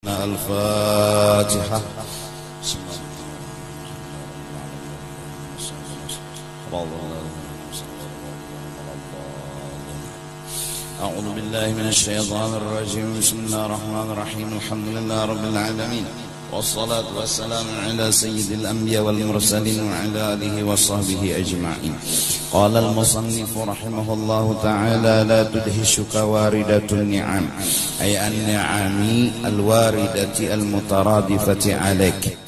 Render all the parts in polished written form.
الفاتحة. أعوذ بالله من الشيطان الرجيم. بسم الله الرحمن الرحيم. الحمد لله رب العالمين، والصلاة والسلام على سيد الأنبياء والمرسلين وعلى آله وصحبه أجمعين. قال المصنف رحمه الله تعالى: لا تدهشك واردة النعم، أي النعم الواردة المترادفة عليك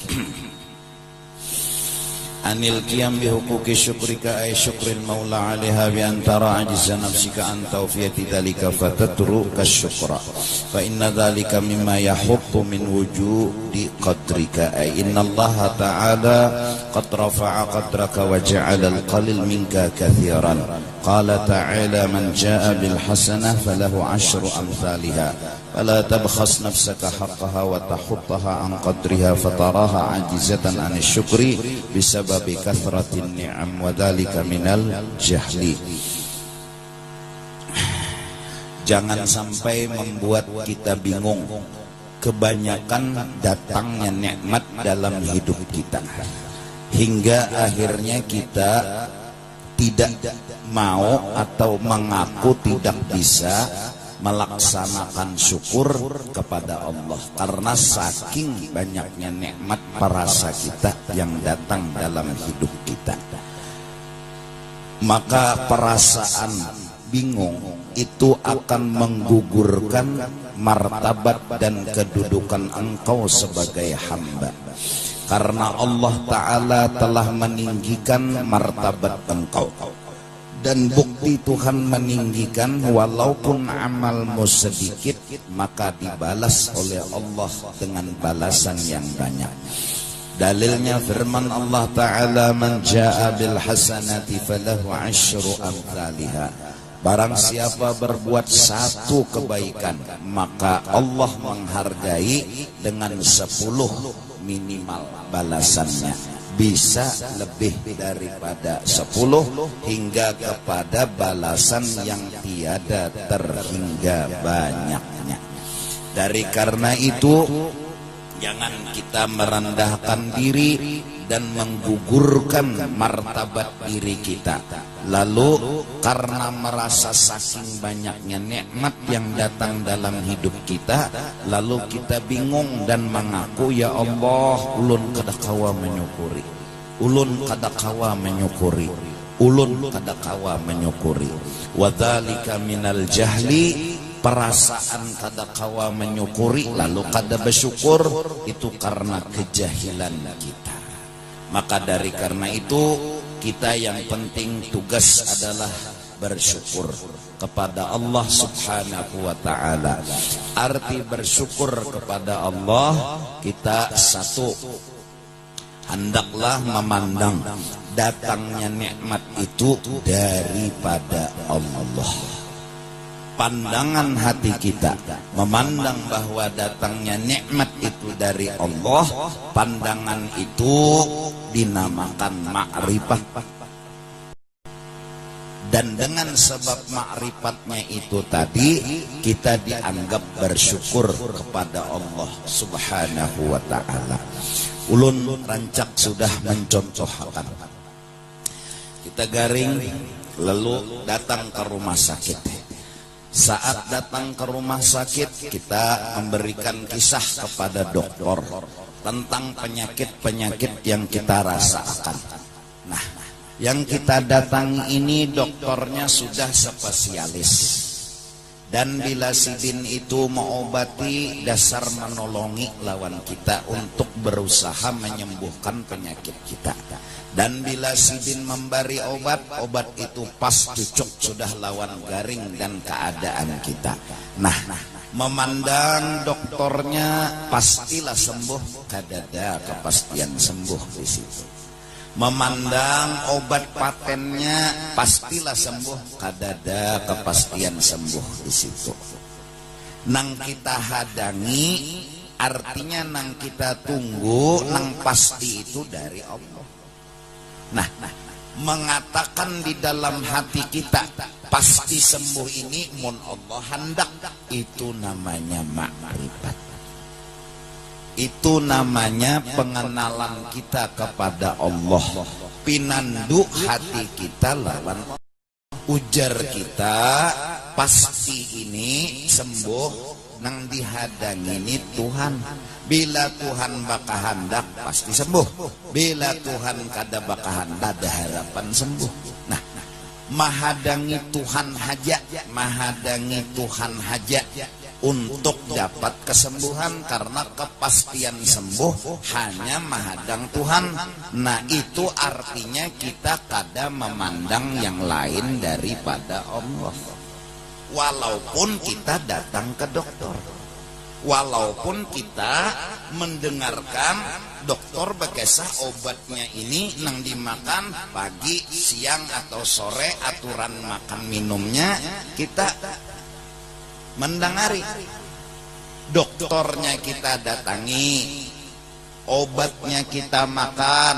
anil qiyam bihuquqi syukrika, ay syukril maula alaiha bi antara ajza nafsika an tawfiyati dhalika fatatruka syukra fa inna dhalika mimma yahuttu min wujudi qadrika, ay inna Allah ta'ala qad rafa'a qadraka wa ja'ala al-qalil minka kathiran. Qala ta'ala: man ja'a bil hasanah falahu 'ashru amthaliha fala tabkhas nafsaka haqqaha wa tahuttaha an qadriha fataraha 'ajizatan 'ani syukri bisababi kathratin ni'am wa dhalika minal jahli. Jangan sampai membuat kita bingung kebanyakan datangnya nikmat dalam hidup kita hingga akhirnya kita tidak mau atau mengaku tidak bisa melaksanakan syukur kepada Allah karena saking banyaknya nikmat perasa kita yang datang dalam hidup kita. Maka perasaan bingung itu akan menggugurkan martabat dan kedudukan engkau sebagai hamba, karena Allah Ta'ala telah meninggikan martabat engkau. Dan bukti Tuhan meninggikan, walaupun amalmu sedikit maka dibalas oleh Allah dengan balasan yang banyak. Dalilnya firman Allah Ta'ala: man ja'a bil hasanati falahu 'ashru amthaliha. Barang siapa berbuat satu kebaikan maka Allah menghargai dengan 10 minimal balasannya. Bisa lebih daripada 10 hingga kepada balasan yang tiada terhingga banyaknya. Dari karena itu jangan kita merendahkan diri dan menggugurkan martabat diri kita. Lalu karena merasa saking banyaknya nikmat yang datang dalam hidup kita, lalu kita bingung dan mengaku, ya Allah, ulun kada kawa menyukuri, ulun kada kawa menyukuri, ulun kada kawa menyukuri. Wa dzalika minal jahli, perasaan kada kawa menyukuri lalu kada bersyukur itu karena kejahilan kita. Maka dari karena itu kita yang penting tugas adalah bersyukur kepada Allah Subhanahu wa ta'ala. Arti bersyukur kepada Allah, kita satu, hendaklah memandang datangnya nikmat itu daripada Allah. Pandangan hati kita memandang bahwa datangnya nikmat itu dari Allah, pandangan itu dinamakan ma'rifat. Dan dengan sebab ma'rifatnya itu tadi, kita dianggap bersyukur kepada Allah Subhanahu wa ta'ala. Ulun rancak sudah mencontohkan. Kita garing lalu datang ke rumah sakit. Saat datang ke rumah sakit, kita memberikan kisah kepada dokter tentang penyakit-penyakit yang kita rasakan. Nah, yang kita datangi ini dokternya sudah spesialis. Dan bila sidin itu mengobati, dasar menolongi lawan kita untuk berusaha menyembuhkan penyakit kita. Dan bila sidin memberi obat, obat itu pas cocok sudah lawan garing dan keadaan kita. Nah, memandang dokternya pastilah sembuh, kadada kepastian sembuh di situ. Memandang obat patennya pastilah sembuh, kadada kepastian sembuh di situ. Nang kita hadangi, artinya nang kita tunggu, nang pasti itu dari Allah. Nah, mengatakan di dalam hati kita pasti sembuh ini mun Allah hendak, itu namanya makrifat. Itu namanya pengenalan kita kepada Allah. Pinandu hati kita lawan ujar kita, pasti ini sembuh nang dihadang ini Tuhan. Bila Tuhan baka handak pasti sembuh. Bila Tuhan kada baka handak ada harapan sembuh. Nah, mahadangi Tuhan haja, mahadangi Tuhan haja untuk dapat kesembuhan, karena kepastian sembuh hanya mahadang Tuhan. Nah, itu artinya kita kada memandang yang lain daripada Allah. Walaupun kita datang ke dokter, walaupun kita mendengarkan dokter berkisah obatnya ini nang dimakan pagi, siang atau sore, aturan makan minumnya kita mendengari, dokternya kita datangi, obatnya kita makan,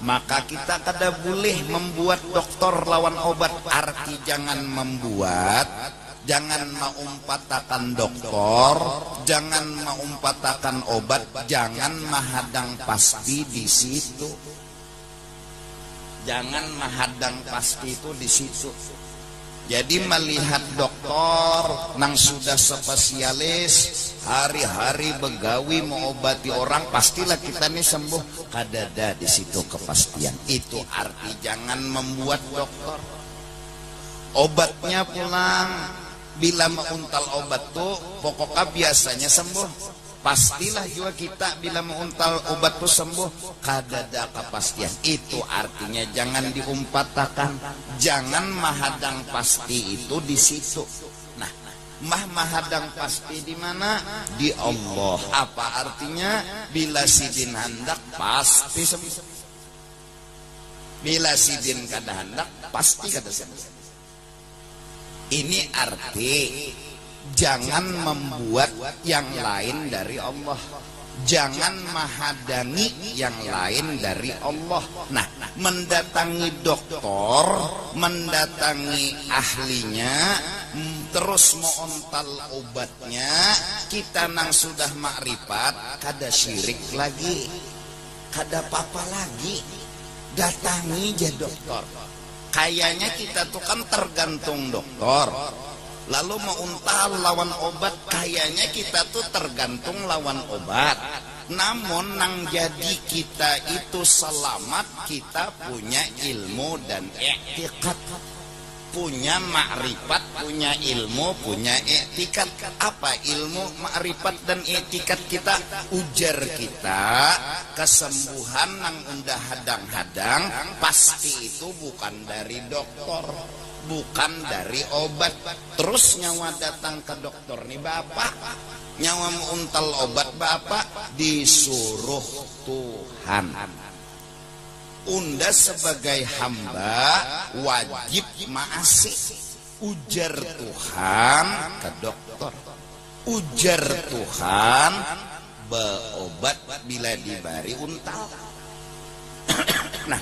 maka kita kada boleh membuat dokter lawan obat. Arti jangan membuat, jangan maumpatakan dokter, jangan maumpatakan obat, jangan mahadang pasti di situ. Jangan mahadang pasti itu di situ. Jadi melihat dokter nang sudah spesialis, hari-hari begawi mengobati orang, pastilah kita nih sembuh. Kadada di situ kepastian. Itu arti jangan membuat dokter. Obatnya pulang, bila menguntal obat tuh pokoknya biasanya sembuh. Pastilah juga kita bila menguntal obat tuh sembuh. Kadada kepastian. Itu artinya jangan diumpatakan, jangan mahadang pasti itu di situ. Nah, mahadang pasti di mana? Di Allah. Apa artinya? Bila sidin hendak pasti sembuh. Bila sidin kada hendak pasti kada sembuh. Ini arti jangan membuat yang lain dari Allah, jangan mahadangi yang lain dari Allah. Nah, mendatangi dokter, mendatangi ahlinya, terus montal obatnya, kita nang sudah makrifat kada syirik lagi, kada apa-apa lagi. Datangi je dokter. Kayaknya kita tuh kan tergantung dokter, lalu menguntal lawan obat, kayaknya kita tuh tergantung lawan obat. Namun nang jadi kita itu selamat, kita punya ilmu dan i'tiqad, punya makrifat, punya ilmu, punya i'tiqad. Apa ilmu, makrifat dan i'tiqad kita? Ujar kita, kesembuhan nang undah hadang-hadang pasti itu bukan dari dokter, bukan dari obat. Terus nyawa datang ke dokter nih bapak, nyawa menguntal obat bapak, disuruh Tuhan. Unda sebagai hamba wajib maasih. Ujar Tuhan ke dokter, ujar Tuhan beobat bila dibari untal. Nah,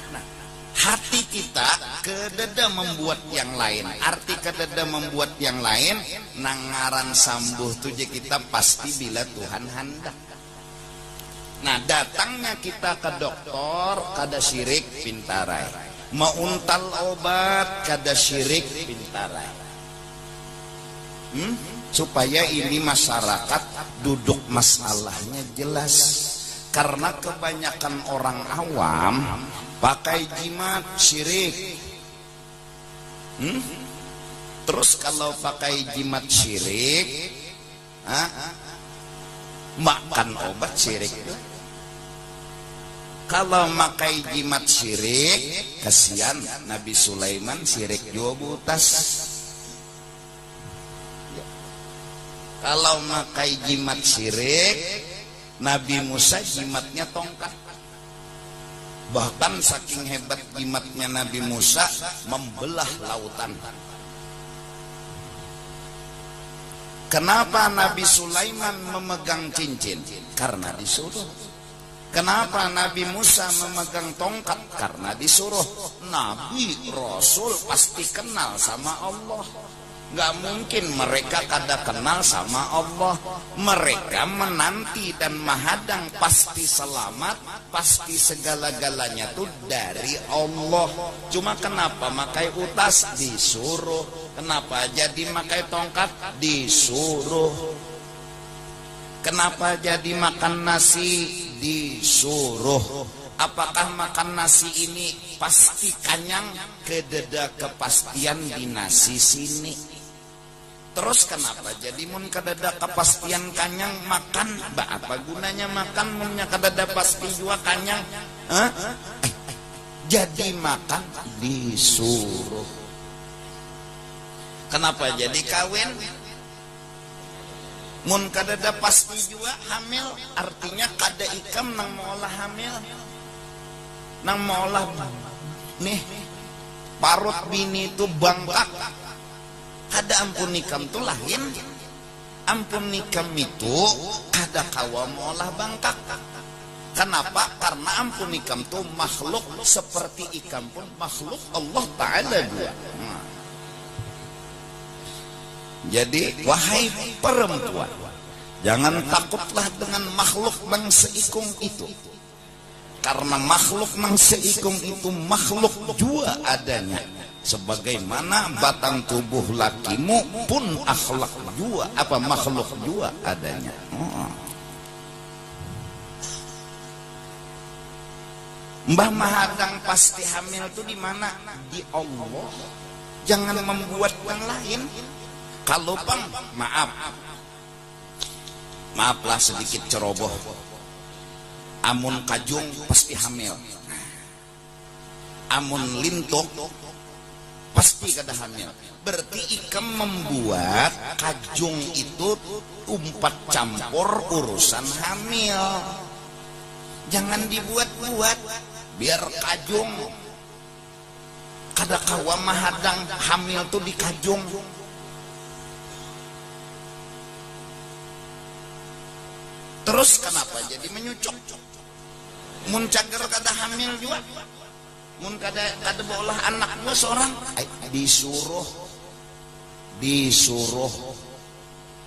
hati kita kededa membuat yang lain. Arti kededa membuat yang lain, nangaran sambuh tuje kita pasti bila Tuhan hendak. Nah, datangnya kita ke dokter kada syirik pintarai, mauntal obat kada syirik pintarai. Supaya ini masyarakat duduk masalahnya jelas. Karena kebanyakan orang awam pakai jimat syirik. Terus kalau pakai jimat syirik, makan obat syirik. Kalau makai jimat syirik, kasihan Nabi Sulaiman syirik juga butas. Kalau makai jimat syirik, Nabi Musa jimatnya tongkat. Bahkan saking hebat jimatnya Nabi Musa, membelah lautan. Kenapa Nabi Sulaiman memegang cincin? Karena disuruh. Kenapa Nabi Musa memegang tongkat? Karena disuruh. Nabi Rasul pasti kenal sama Allah. Nggak mungkin mereka kada kenal sama Allah. Mereka menanti dan menghadang pasti selamat, pasti segala-galanya tuh dari Allah. Cuma kenapa makai utas? Disuruh. Kenapa jadi makai tongkat? Disuruh. Kenapa jadi makan nasi? Disuruh. Apakah makan nasi ini pasti kanyang? Kededa kepastian di nasi sini. Terus kenapa jadi mun kadada kepastian kanyang makan? Apa gunanya makan munnya kadada pasti jua kanyang? Jadi makan disuruh. Kenapa jadi kawin? Mun kadada pasti jua hamil, artinya kada ikam nang maolah hamil, nang maolah nih parut bini itu bangkak. Kada ampun nikam tu lain. Ampun nikam itu kada kawa maolah bangkak. Kenapa? Karena ampun nikam tu makhluk seperti ikam pun makhluk Allah Ta'ala juga. Jadi wahai perempuan, jangan takutlah dengan makhluk yang seikung itu. Karena makhluk yang seikung itu makhluk jua adanya. Sebagaimana batang tubuh lakimu pun akhlak jua, apa makhluk jua adanya. Mbah Mahadang pasti hamil itu di mana? Di Allah. Jangan membuat yang lain. Kalau bang, maaflah sedikit ceroboh. Amun kajung pasti hamil. Amun lintok pasti kada hamil. Berarti ikam membuat kajung itu umpat campur urusan hamil. Jangan dibuat-buat. Biar kajung kada kawa mahadang hamil tuh di kajung. Terus kenapa jadi menyucuk? Mun cager kada hamil juga. Mun kada bolah anak gua seorang, disuruh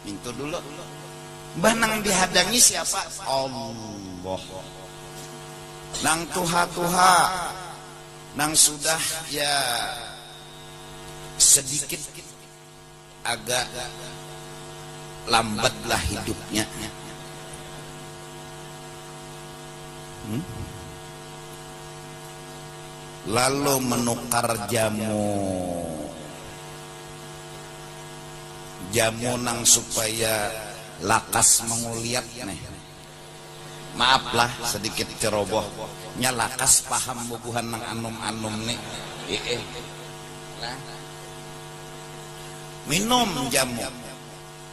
itu dulu. Mbah nang dihadangi siapa? Allah. Nang tuha nang sudah ya sedikit agak lambatlah hidupnya. Lalu menukar jamu nang supaya lakas menguliat nih. Maaflah sedikit ceroboh, nya lakas paham bubuhan nang anum-anum nih. Minum jamu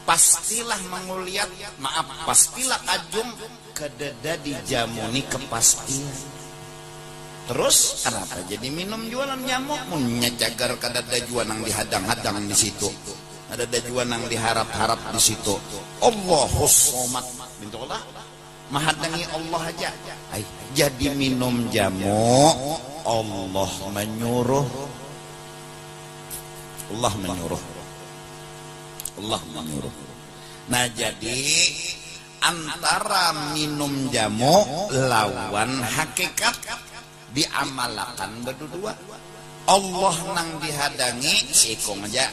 pastilah menguliat, pastilah kajung kededa di jamu nih kepastian. Terus kenapa jadi minum jualan jamu? Munnya cagar kadada jua nang dihadang-hadang di situ. Ada jua nang diharap-harap di situ. Allahus somat. Mintolah mahadangi Allah aja. Jadi minum jamu Allah menyuruh. Nah jadi antara minum jamu lawan hakikat diamalkan berdua. Allah nang dihadangi sikong aja.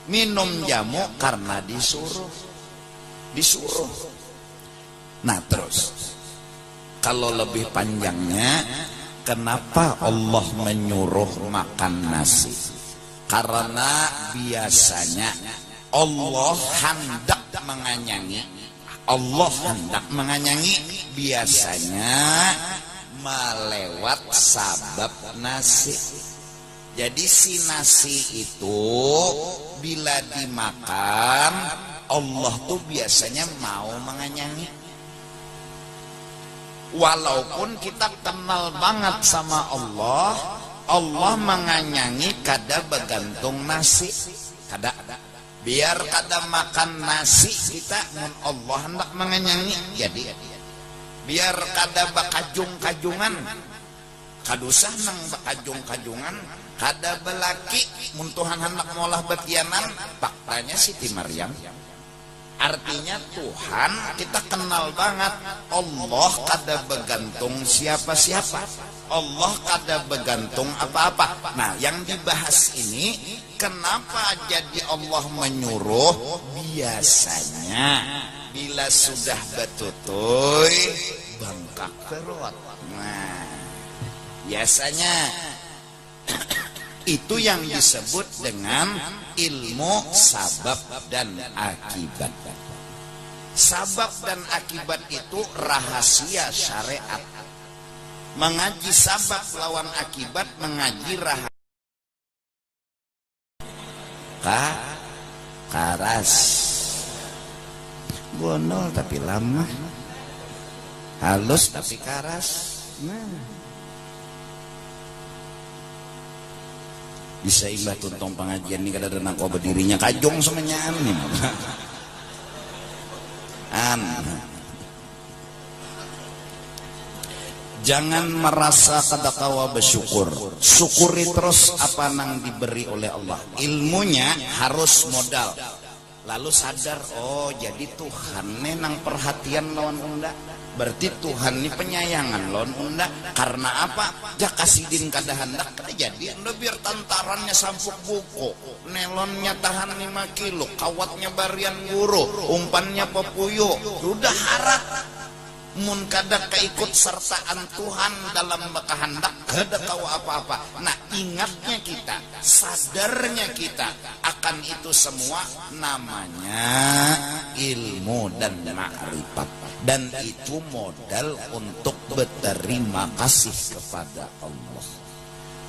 Minum jamu karena disuruh. Nah terus kalau lebih panjangnya, kenapa Allah menyuruh makan nasi? Karena biasanya Allah hendak menganyangi biasanya melewat sabab nasi. Jadi si nasi itu bila dimakan Allah tuh biasanya mau menganyangi. Walaupun kita kenal banget sama Allah, Allah menganyangi kada bergantung nasi. Kada. Biar kada makan nasi kita mun Allah hendak menganyangi. Jadi biar kada bakajung-kajungan. Kadusah nang bakajung-kajungan kada belaki muntuhan hendak molah betianan faktanya Siti Maryam. Artinya Tuhan kita kenal banget. Allah kada bergantung siapa-siapa, Allah kada bergantung apa-apa. Nah yang dibahas ini kenapa jadi Allah menyuruh? Biasanya bila sudah betutuy bengkak perut. Nah biasanya itu yang disebut dengan ilmu sabab dan akibat. Sabab dan akibat itu rahasia syariat. Mengaji sabab lawan akibat, mengaji rahasia. Karas bonol tapi lama, halus tapi karas. Nah bisa imbah tuntong pengajian ini kada ada kau berdirinya kajong semuanya nih. Jangan merasa kada kawa bersyukur, syukuri terus apa nang diberi oleh Allah. Ilmunya harus modal, lalu sadar oh jadi Tuhan nang perhatian lawan unda. Berarti Tuhan ini penyayangan lawan unda. Karena apa? Jakasidin kada hendak kada jadi unda biar tantarannya sampuk buku, nelonnya tahan 5 kilo, kawatnya barian guru, umpannya pepuyo, sudah harap mun kada keikut sertaan Tuhan dalam kehendak kada tahu apa-apa. Nah ingatnya kita, sadarnya kita akan itu semua namanya ilmu dan ma'rifat, dan itu modal untuk berterima kasih kepada Allah.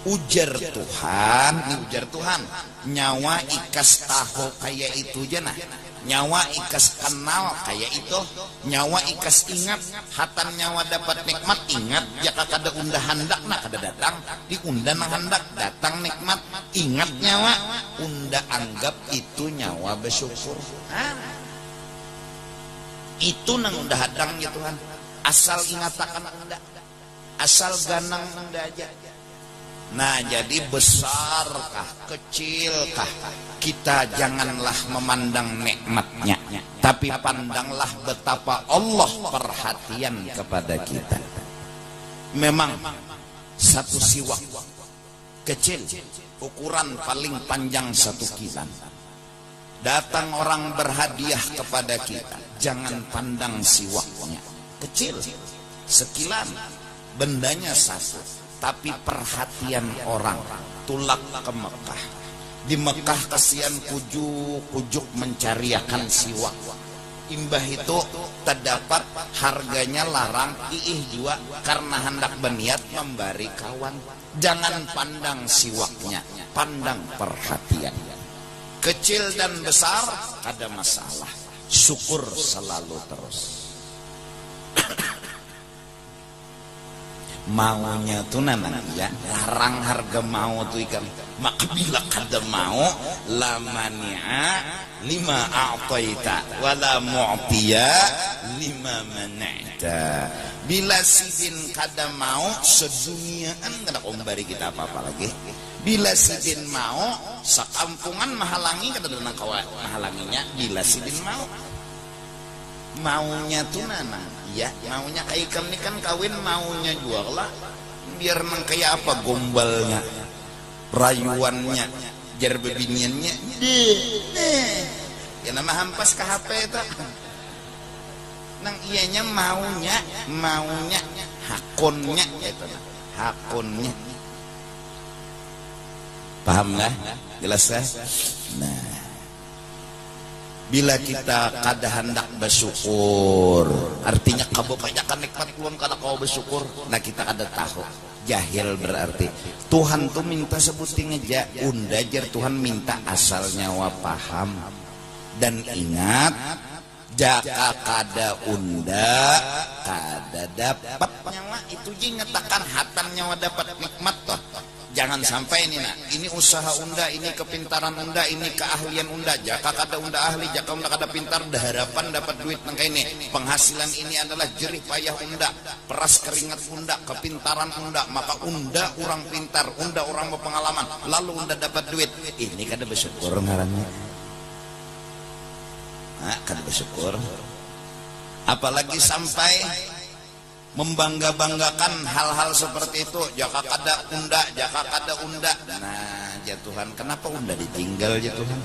Ujar Tuhan, ujar Tuhan, nyawa ikas tahu kayak itu aja nah. Nyawa ikas kenal kayak itu, nyawa ikas ingat, hatan nyawa dapat nikmat ingat, jaka kada undah hendak nak kada datang, diunda nang hendak datang nikmat, ingat nyawa, unda anggap itu nyawa bersyukur. Itu nang unda hadang ya Tuhan, asal ingatakan unda, asal ganang unda aja. Nah jadi besarkah kecilkah, kita janganlah memandang nikmatnya, tapi pandanglah betapa Allah perhatian kepada kita. Memang satu siwak kecil, ukuran paling panjang 1 kilan, datang orang berhadiah kepada kita, jangan pandang siwaknya kecil sekilan, bendanya satu, tapi perhatian orang. Tulak ke Mekah, di Mekah kasihan kujuk mencariakan siwak. Imbah itu terdapat harganya larang iih jua karena hendak berniat memberi kawan. Jangan pandang siwaknya, pandang perhatian. Kecil dan besar ada masalah, syukur selalu terus. Maunya tuh namanya ya, larang harga mau tuh ikan. Maka bila kada mau, lamania lima a'taita wala mu'tiya lima mana'ta. Bila sidin kada mau, seduniaan kada memberi kita apa-apa lagi. Bila sidin mau, sekampungan mahalangi kada ada kawa mahalanginya. Bila sidin mau, maunya tuh nana. Ya, maunya kayak ikan ini kan kawin maunya jual lah, biar nang kayak apa gombalnya, rayuannya, jar bebiniannya, ya nama hampas ke HP itu, nang ianya maunya hakonnya itu, hakonnya, paham nggak? Jelas kan? Nah. Bila kita kada hendak bersyukur, artinya kebanyakan nikmat belum kada kau bersyukur. Nah kita kada tahu, jahil berarti. Tuhan tuh minta sebutin aja, unda jar Tuhan minta asal nyawa paham. Dan ingat, jaka kada unda, kada dapat nyawa. Itu je ngatakan hatan nyawa dapat nikmat toh. Jangan sampai ini usaha unda, ini kepintaran unda, ini keahlian unda. Jaka kada unda ahli, jaka unda kada pintar, harapan dapat duit nang ini. Penghasilan ini adalah jerih payah unda, peras keringat unda, kepintaran unda. Maka unda orang pintar, unda orang berpengalaman, lalu unda dapat duit. Ini kada bersyukur ngarannya. Nah, kada bersyukur. Apalagi sampai membangga-banggakan hal-hal seperti itu. Jaka kada unda. Nah, ya Tuhan, kenapa unda ditinggal ya Tuhan?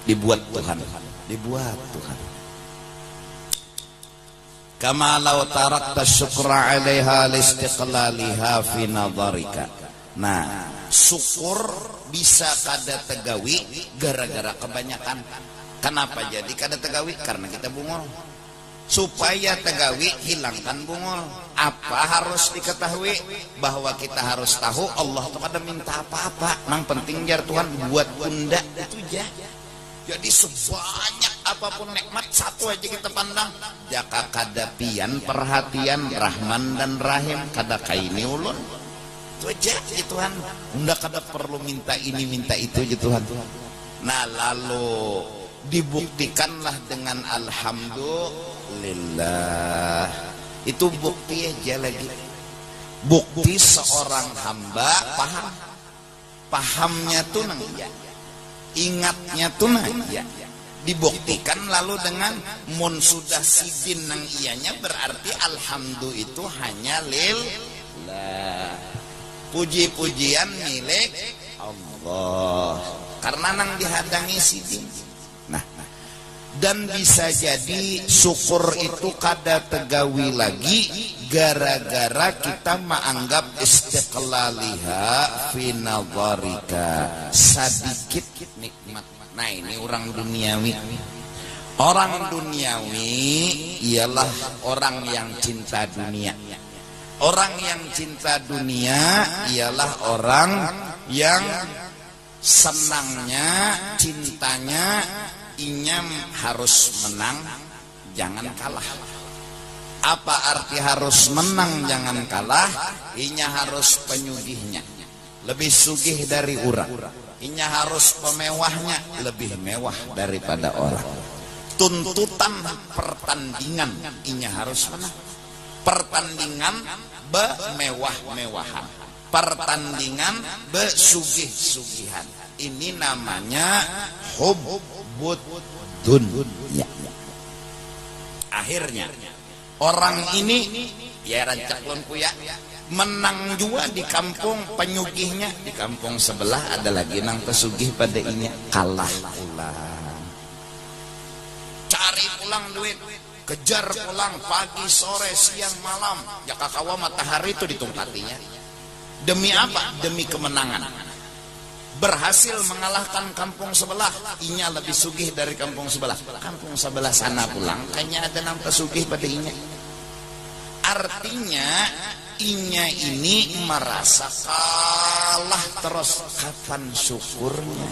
Dibuat Tuhan. Kama law tarakta syukra 'alaiha listiqlaliha fi nadharika. Nah, syukur bisa kada tegawi gara-gara kebanyakan. Kenapa jadi kada tegawi? Karena kita bungul. Supaya tegawi, hilangkan bungul. Apa harus diketahui? Bahwa kita harus tahu Allah tuh kada minta apa-apa. Nang penting jar Tuhan buat bunda itu aja. Jadi sebanyak apapun nikmat, satu aja kita pandang. Jaka kada pian perhatian Rahman dan Rahim, kada kaini ulun. Itu aja ya Tuhan. Unda kada perlu minta ini minta itu aja Tuhan. Nah, lalu dibuktikanlah dengan alhamdulillah. Itu bukti aja lagi. Bukti seorang hamba pahamnya tuh nang iya, ingatnya tuh nang iya. Dibuktikan lalu dengan mun sudah sidin nang iyanya, berarti alhamdulillah itu hanya lillah. Puji-pujian milik Allah. Karena nang dihadangi sidin. Nah, dan bisa jadi syukur itu kada tegawi lagi gara-gara kita menganggap istiqlaliha fi nadharika, sedikit nikmat. Nah, ini orang duniawi. Orang duniawi ialah orang yang cinta dunia. Orang yang cinta dunia ialah orang yang senangnya, cintanya, inya harus menang, jangan kalah. Apa arti harus menang jangan kalah? Inya harus penyugihnya, lebih sugih dari orang. Inya harus pemewahnya, lebih mewah daripada orang. Tuntutan pertandingan, inya harus menang. Pertandingan bermewah-mewahan, pertandingan besugih-sugihan. Ini namanya hubbud dunya. Akhirnya orang ini ya rancak lonku ya menang juga di kampung penyugihnya. Di kampung sebelah ada lagi nang pesugih pada ini, kalah pulang. Cari pulang duit, kejar pulang pagi, sore, siang, malam. Jaka kawa matahari itu ditungkatinya. Demi apa? Demi kemenangan. Berhasil mengalahkan kampung sebelah, inya lebih sugih dari kampung sebelah. Kampung sebelah sana pulang, kayaknya ada nang pesugih pada inya. Artinya inya ini merasa kalah terus. Kapan syukurnya?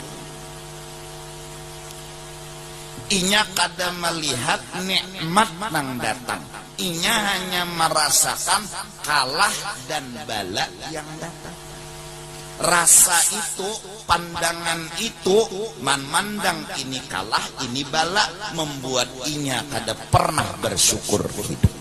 Inya kada melihat nikmat nang datang. Inya hanya merasakan kalah dan bala yang datang. Rasa itu, pandangan itu, memandang ini kalah, ini bala, membuat inya kada pernah bersyukur hidup.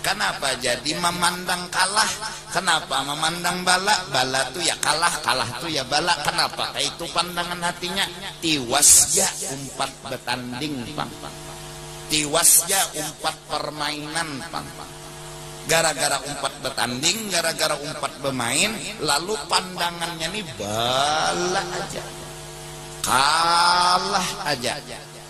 Kenapa jadi memandang kalah? Kenapa memandang bala? Bala tu ya kalah, kalah tu ya bala. Kenapa? Itu pandangan hatinya. Tiwasnya umpat bertanding, pang. Tiwasnya umpat permainan, pang. Gara-gara umpat bertanding, gara-gara umpat bermain, lalu pandangannya nih bala aja, kalah aja.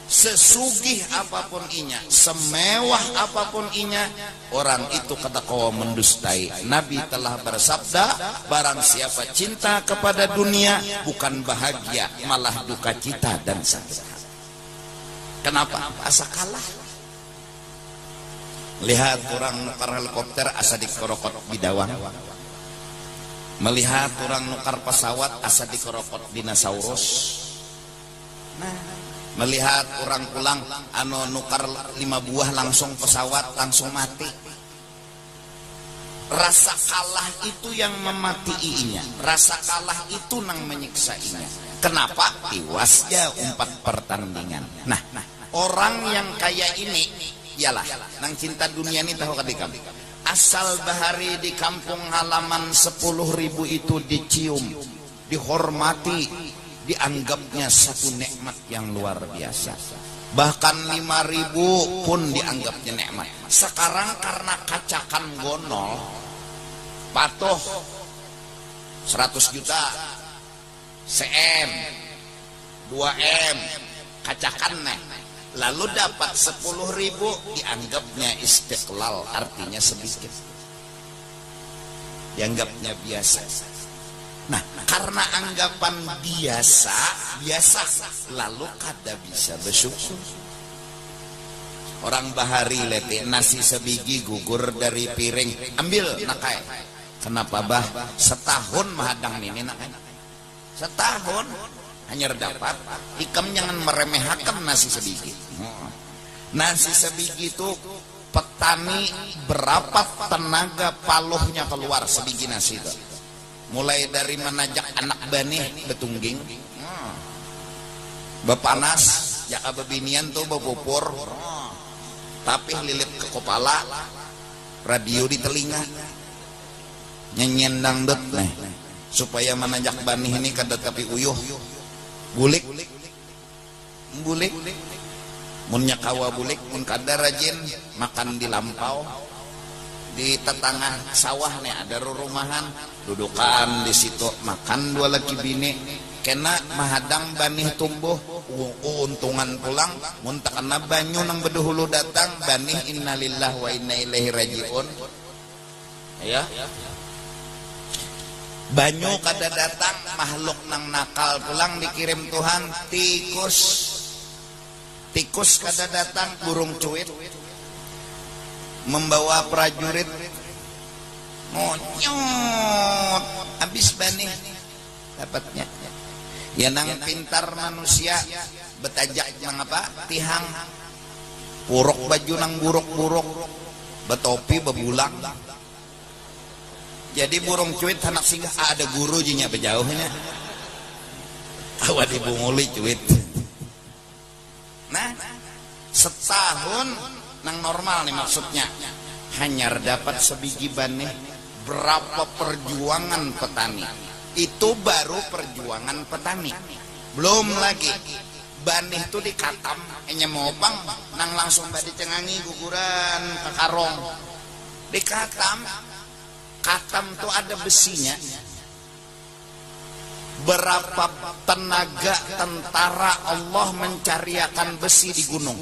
Sesugih apapun inya, semewah apapun inya, orang itu kata kau mendustai. Nabi telah bersabda, barang siapa cinta kepada dunia, bukan bahagia, malah duka cita dan sakit. Kenapa? Asa kalah. Melihat orang nukar helikopter asa dikorokot bidawang. Melihat orang nukar pesawat asa dikorokot dinosaurus. Nah, melihat orang pulang nukar 5 buah langsung pesawat langsung mati. Rasa kalah itu yang mematiinya, rasa kalah itu nang menyiksainya. Kenapa? Iwasnya umpat pertandingan. Nah, orang yang kayak ini ialah nang cinta dunia ini tahu kadikam. Asal bahari di kampung halaman 10.000 itu dicium, dihormati, dianggapnya satu nikmat yang luar biasa. Bahkan 5.000 pun dianggapnya nikmat. Sekarang karena kacakan gonol, patuh 100 juta, CM, 2M, kacakan nih. Lalu dapat 10.000, dianggapnya istiqlal, artinya sedikit. Dianggapnya biasa. Nah, karena anggapan biasa, lalu kada bisa bersyukur. Orang bahari lete nasi sebiji gugur dari piring, ambil nakai. Kenapa bah? Setahun mahadang ini nakai. Setahun hanya dapat. Ikam jangan meremehkan nasi sebiji. Nasi sebiji itu petani berapa tenaga paluhnya keluar sebiji nasi itu. Mulai dari menajak anak banih betungging, bepanas, jaka bebinian tuh bepupur, tapi lilit ke kepala, radio di telinga, nyanyian dangdut nih, supaya menajak banih ini kada tapi uyuh, bulik, munnya kawa bulik, mun kada rajin makan di lampau. Di tetangga sawah nih ada rumahan, dudukan di situ makan dua laki bini, kena mahadang banih tumbuh, untungan pulang, muntah kena banyu nang bedahulu datang, banih innalillah wa inna ilaihi rajiun, ya, banyu kada datang, makhluk nang nakal pulang dikirim Tuhan, tikus kada datang, burung cuit membawa prajurit ngonyot habis banih dapatnya. Ya nang pintar manusia betajak nang apa tihang purok baju nang buruk-buruk betopi bebulang. Jadi burung cuit anak singgah ada guru jinya bejauhnya awak dibunguli cuit. Nah, setahun nang normal nih maksudnya hanya dapat sebiji banih. Berapa perjuangan petani itu, baru perjuangan petani, belum lagi banih itu dikatam hanya mopang nang langsung badi cengangi guguran ke karong dikatam. Katam tuh ada besinya. Berapa tenaga tentara Allah mencariakan besi di gunung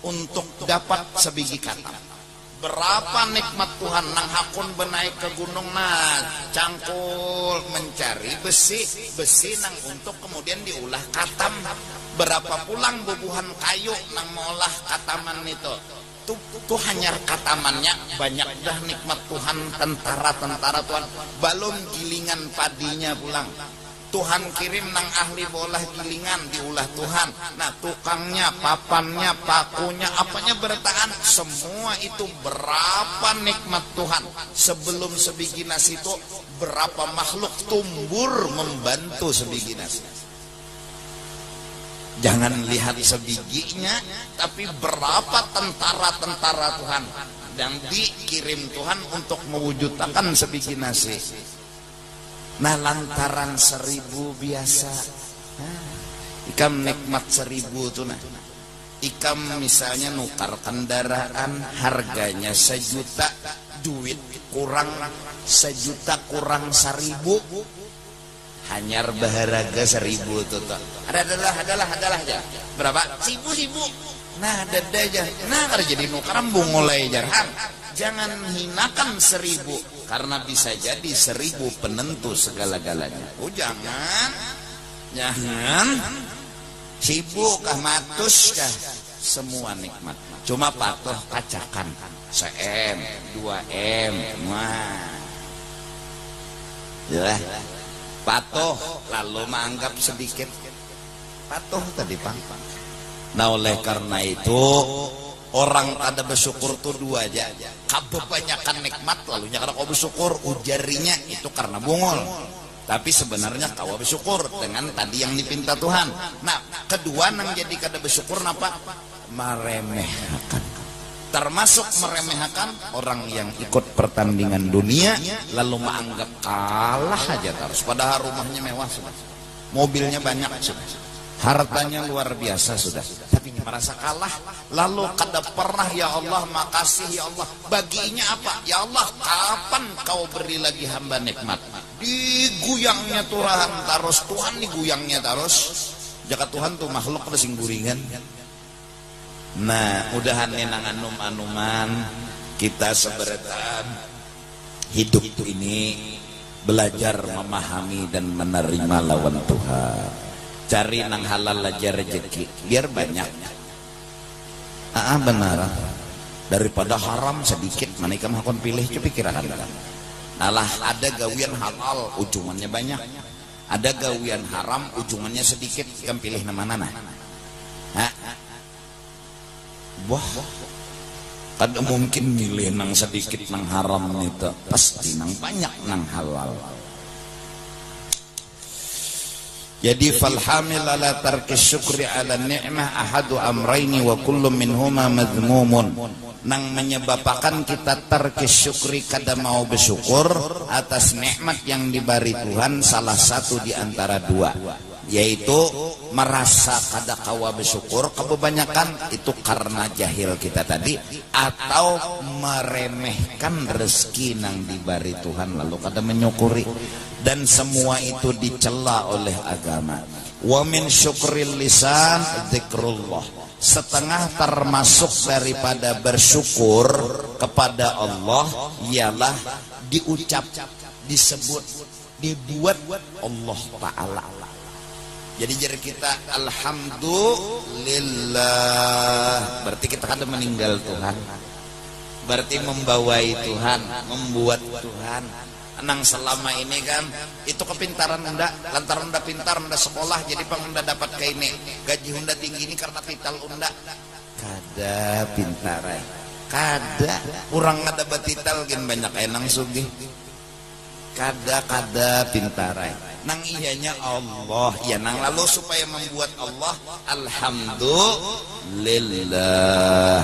untuk dapat sebiji katam. Berapa nikmat Tuhan nang hakun benaik ke gunung cangkul mencari besi nang untuk kemudian diulah katam. Berapa pulang bubuhan kayu nang mengolah kataman itu. Tuh hanya katamannya banyak dah nikmat Tuhan, tentara Tuhan. Belum gilingan padinya pulang. Tuhan kirim nang ahli bolah gilingan diulah Tuhan. Nah tukangnya, papannya, pakunya, apanya bertahan, semua itu berapa nikmat Tuhan. Sebelum sebiji nasi itu berapa makhluk tumbur membantu sebiji nasi. Jangan lihat sebijinya, tapi berapa tentara Tuhan yang dikirim Tuhan untuk mewujudkan sebiji nasi. Nah lantaran 1.000 biasa, ikam nikmat 1.000 tuh nah. Ikam misalnya nukar kendaraan harganya 1 juta, duit kurang 1 juta kurang 1.000, hanyar baharaga 1.000 tuh. Adalah aja. Berapa? 1.000. Nah ada aja. Nah kalau jadi nukar mulai jarang. Jangan hinakan 1.000, karena bisa jadi 1.000 penentu segala-galanya. Oh jangan sibuk kah matus kah, semua nikmat. Cuma patuh kacakan CM 2M ya patuh lalu menganggap sedikit patuh tadi Pak. Nah oleh karena itu Orang kada bersyukur tuh dua aja, kebanyakan nikmat lalunya karena kau bersyukur, ujarinya itu karena bungul. Tapi sebenarnya kau bersyukur dengan tadi yang dipinta Tuhan. Nah, kedua nang jadi kada bersyukur napa? Meremehkan. Termasuk meremehkan orang yang ikut pertandingan dunia lalu menganggap kalah aja terus, padahal rumahnya mewah sudah, mobilnya banyak sudah, hartanya luar biasa sudah, tapi merasa kalah. Lalu kada pernah ya Allah makasih ya Allah, baginya apa? Ya Allah kapan kau beri lagi hamba nikmat? Diguyangnya Tuhan terus, Tuhan diguyangnya terus. Jaka Tuhan tuh makhluk pada sing guringan. Nah, mudahan nang anum-anuman kita seberetan hidup ini belajar memahami dan menerima lawan Tuhan. Cari nang halal aja rezeki biar banyak. Benar. Daripada haram sedikit, mana ikam hakon pilih coba pikirkan. Nalah ada gawian halal ujungannya banyak, ada gawian haram ujungannya sedikit, ikam pilih mana? Wah, kada mungkin milih nang sedikit nang haram itu, pasti nang banyak nang halal. Jadi falhamil ala tarki syukri ala ni'mah ahadu amraini wa kullu minhuma madhmumun. Nang menyebabkan kita tarki syukri kada mau bersyukur atas nikmat yang diberi Tuhan, salah satu di antara dua, yaitu merasa kada kawa bersyukur, kebanyakan itu karena jahil kita tadi, atau meremehkan rezeki nang diberi Tuhan lalu kada menyukuri. Dan semua itu dicela oleh agama. Wa min syukril lisan dzikrullah. Setengah termasuk daripada bersyukur kepada Allah ialah diucap, disebut, dibuat Allah Ta'ala. Jadi kita alhamdulillah, berarti kita kada meninggal Tuhan, berarti membawai Tuhan, membuat Tuhan. Nang selama ini kan itu kepintaran unda, lantaran unda pintar, unda sekolah, jadi pang unda dapat kayak ini gaji unda tinggi ini karena titel unda. Kada pintar, kada kurang ada batital gen banyak nang sugih. Kada pintar, nang iyanya Allah ya, nang lalu supaya membuat Allah alhamdulillah.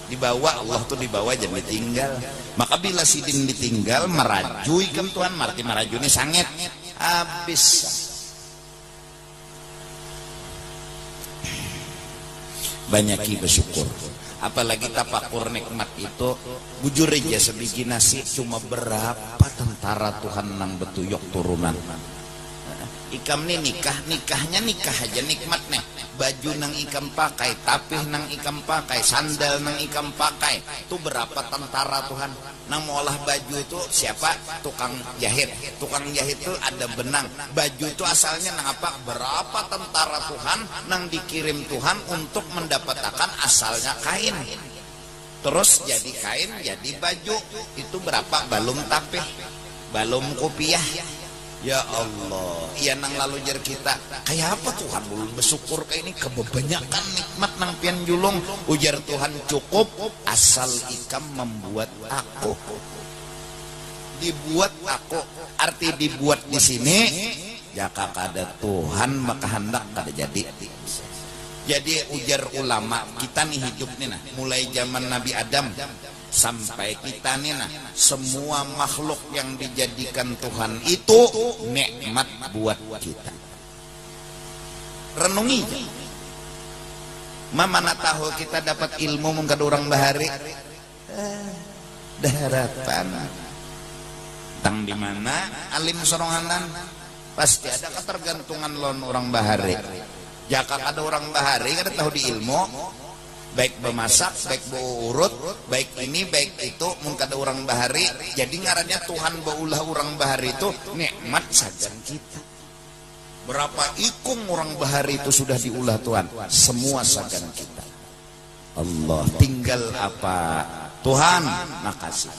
Dibawa Allah tuh dibawa jangan ditinggal. Maka bila sidin ditinggal merajui kan Tuhan, marti meraju ini sanget habis. Banyaki bersyukur, apalagi tapakur nikmat itu. Bujur aja sebiji nasi cuma berapa tentara Tuhan nang betuyok turunan. Ikam nih nikahnya nikah aja nikmat nih. Baju nang ikam pakai, tapih nang ikam pakai, sandal nang ikam pakai, itu berapa tentara Tuhan. Nang mengolah baju itu siapa? Tukang jahit. Tukang jahit itu ada benang. Baju itu asalnya nang apa? Berapa tentara Tuhan nang dikirim Tuhan untuk mendapatkan asalnya kain. Terus jadi kain, jadi baju. Itu berapa? Balum tapih, balum kopiah. Ya Allah, iya nang lalu jar kita kayak apa Tuhan belum bersyukur kayak ini, kebanyakan nikmat nang pian julung. Ujar Tuhan cukup asal ikam membuat aku. Dibuat aku, arti dibuat di sini jaka kada Tuhan maka hendak kada jadi. Jadi ujar ulama kita nih hidup nih nah, mulai zaman Nabi Adam sampai kita nih nah, semua makhluk yang dijadikan Tuhan itu nikmat buat kita. Renungi mana tahu kita dapat ilmu mengkada orang bahari daratan tang di mana alim soronganan pasti ada ketergantungan lon orang bahari. Jaka ada orang bahari kada tahu di ilmu, baik bemasak, baik beurut, baik ini, baik itu, mungkin ada orang bahari. Jadi ngarannya Tuhan baulah orang bahari itu nikmat sajan kita. Berapa ikung orang bahari itu sudah diulah Tuhan, semua sajan kita. Allah tinggal apa? Tuhan makasih.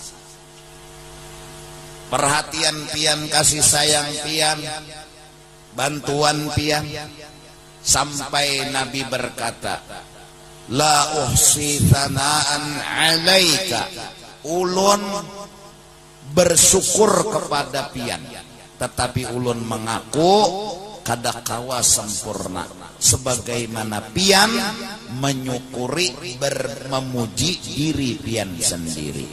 Perhatian pian, kasih sayang pian, bantuan pian. Sampai Nabi berkata, La uhsi thana'an 'alaika. Ulun bersyukur kepada pian, tetapi ulun mengaku kada kawa sempurna sebagaimana pian menyukuri memuji diri pian sendiri.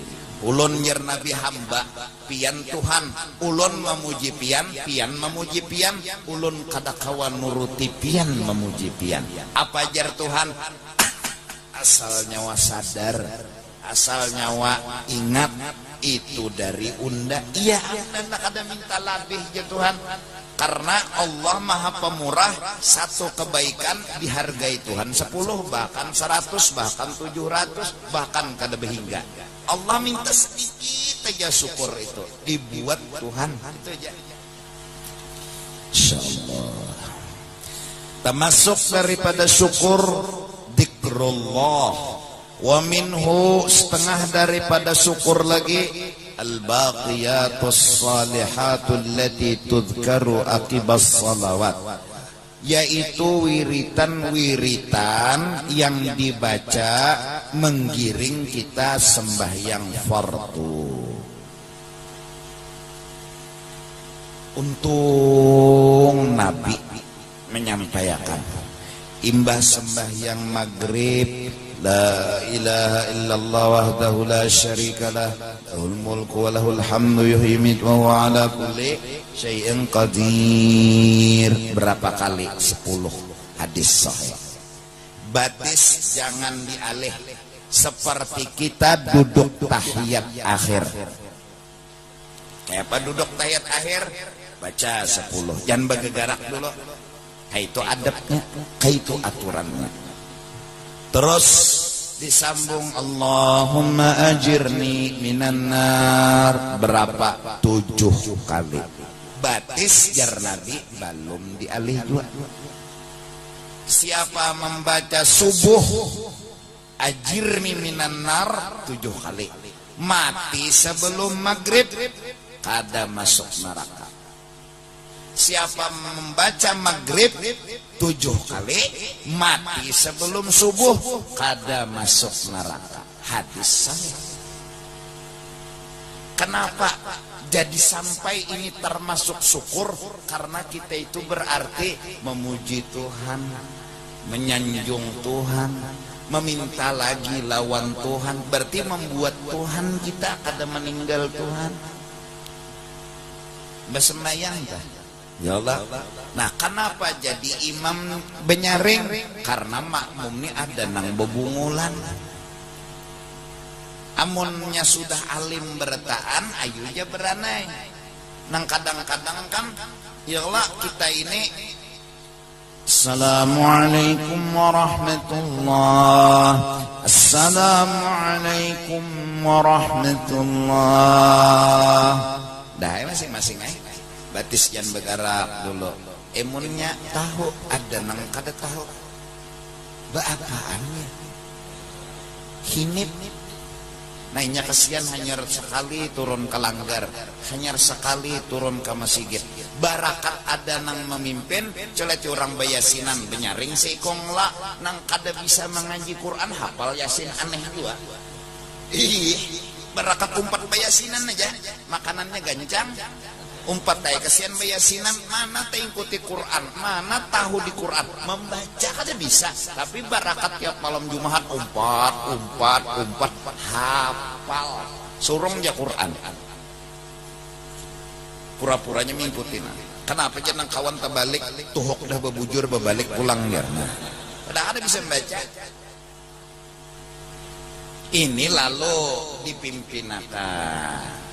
Ulun nyer nabi hamba, pian Tuhan. Ulun memuji pian, pian memuji pian. Ulun kada kawa nuruti pian memuji pian. Apa jar Tuhan? Asal nyawa sadar, asal nyawa ingat itu dari unda. Iya, anda kada minta lebih ya Tuhan. Karena Allah Maha Pemurah, satu kebaikan dihargai Tuhan 10, bahkan 100, bahkan 700, bahkan kada behingga. Allah minta sedikit aja syukur itu dibuat Tuhan itu aja. Insyaallah. Termasuk daripada syukur dzikrullah, wa minhu setengah daripada syukur lagi al-baqiyatus salihatul lati tudhkaru aqibas salawat, yaitu wiritan-wiritan yang dibaca menggiring kita sembahyang fardu. Untung Nabi menyampaikan imbah sembahyang maghrib, la ilaha illallah wahdahu la syarikalah, lahul mulku wa lahul hamdu yuhyi wa huwa ala kulli syai'in qadir. Berapa kali? 10 hadis sahih. Batis jangan dialih, seperti kita duduk tahiyat akhir. Kayak apa duduk tahiyat akhir? Baca 10, jangan bergerak dulu. Kayak itu adabnya, kayak itu aturannya. Terus disambung Allahumma ajirni minan nar. Berapa? 7 kali. Batis jar Nabi belum dialih juga. Siapa membaca subuh ajirni minan nar 7 kali, mati sebelum maghrib kada masuk neraka. Siapa membaca maghrib 7 kali, mati sebelum subuh kada masuk neraka. Hadis sahih. Kenapa jadi sampai ini termasuk syukur? Karena kita itu berarti memuji Tuhan, menyanjung Tuhan, meminta lagi lawan Tuhan. Berarti membuat Tuhan kita kada meninggal Tuhan. Bersembayang dah. Ya Allah. Nah, kenapa jadi imam benyaring? Karena makmum ini ada nang bebungulan. Amunnya sudah alim bertaan, ayo aja beranai. Nang kadang-kadang kan, ya Allah kita ini Assalamualaikum warahmatullah, Assalamualaikum warahmatullah. Dah masing-masing batis jangan bergerak dulu. Emunnya tahu, ada nang kada tahu. Baapaannya? Hinip. Nainya kesian hanya sekali turun ke langgar, hanya sekali turun ke masjid. Barakat ada nang memimpin, celet orang bayasinan benyaring seikong lah, nang kada bisa mengaji Quran, hafal yasin aneh juga. Ih, barakat umpat bayasinan aja, makanannya gancang. Umpat tay kesian bayasinan, mana tay ikuti Quran, mana tahu di Quran, membaca kada bisa, tapi barakat tiap malam Jumat umpat, hafal, surung aja Quran, pura-puranya mengikutin. Kenapa jangan kawan terbalik, tuhok dah bebujur berbalik pulang ya, padahal ada bisa membaca. Ini lalu dipimpinakan.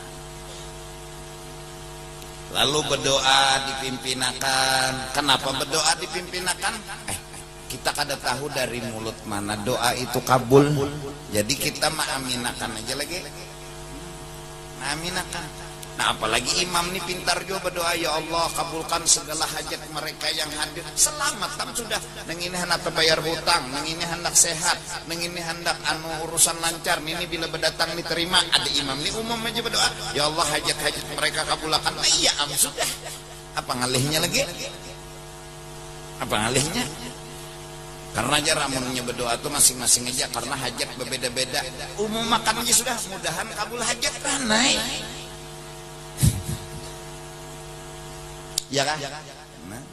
Lalu berdoa dipimpinakan. Kenapa berdoa dipimpinakan? Kita kada tahu dari mulut mana doa itu kabul. Jadi kita maaminakan aja lagi. Maaminakan. Nah apalagi imam ini pintar juga berdoa, ya Allah kabulkan segala hajat mereka yang hadir. Selamatkan sudah. Neng ini hendak terbayar hutang, neng ini hendak sehat, neng ini hendak urusan lancar, ini bila berdatang diterima. Ada imam ini umum aja berdoa, ya Allah hajat-hajat mereka kabulkan. Nah, iya sudah. Apa ngalihnya lagi? Apa ngalihnya? Karena aja ramunnya berdoa tuh masing-masing aja, karena hajat berbeda-beda. Umum makan aja sudah, mudahan kabul hajat lah naik. Ya kan? Nah,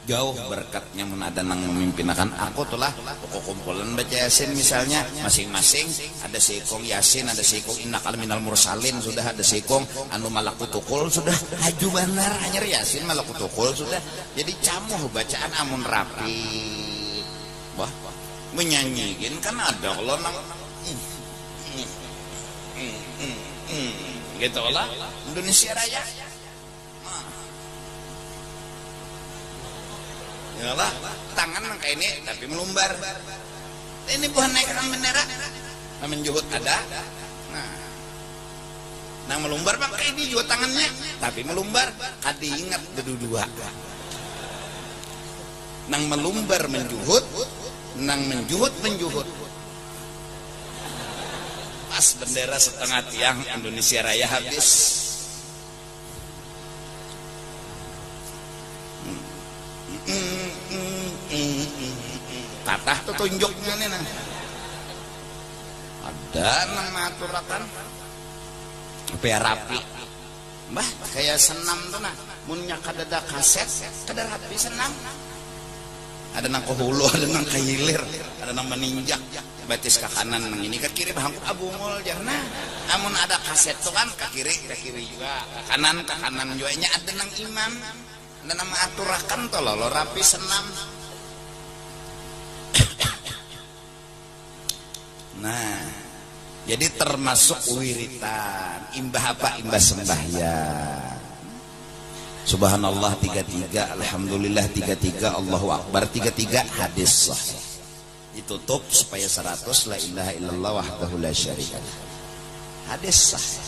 jauh berkatnya menada nang memimpin akan aku tuh lah pokok kumpulan baca yasin misalnya masing-masing ada seikong yasin, ada seikong innakal minal mursalin, sudah ada seikong anu malakutukul, sudah haju benar hanya yasin malakutukul, sudah jadi camuh bacaan amun rapi. Wah menyanyiin kan ada kalau nang gitu lah Indonesia Raya. Yalah, tangan kayak ini tapi melumbar. Ini bukan naikkan bendera. Namun juhud ada. Nah melumbar pakai ini juga tangannya, tapi melumbar kadi ingat berdua. Nang melumbar menjuhud, nang menjuhud menjuhud. Pas bendera setengah tiang Indonesia Raya habis. Tatah tuh tunjuknya nih nah. Ada nang maturakan biar rapi mbah kayak senam tuh nah munnya kadada kaset kada rapi senam, ada nang ke hulu, ada nang ke hilir, ada nang meninjak batis ke kanan nang ini ke kiri bangku abungul jarna. Amun ada kaset tuh kan ke kiri juga, ke kanan juga nya ada nang imam, ada nama aturakan tuh lo rapi senam. Nah, jadi termasuk wiritan. Imbah apa? Imbah sembahyang. Subhanallah 33, alhamdulillah 33, Allahu akbar 33, hadis sahih. Ditutup supaya 100 la ilaha illallah wahdahu la syarikalah. Hadis sahih.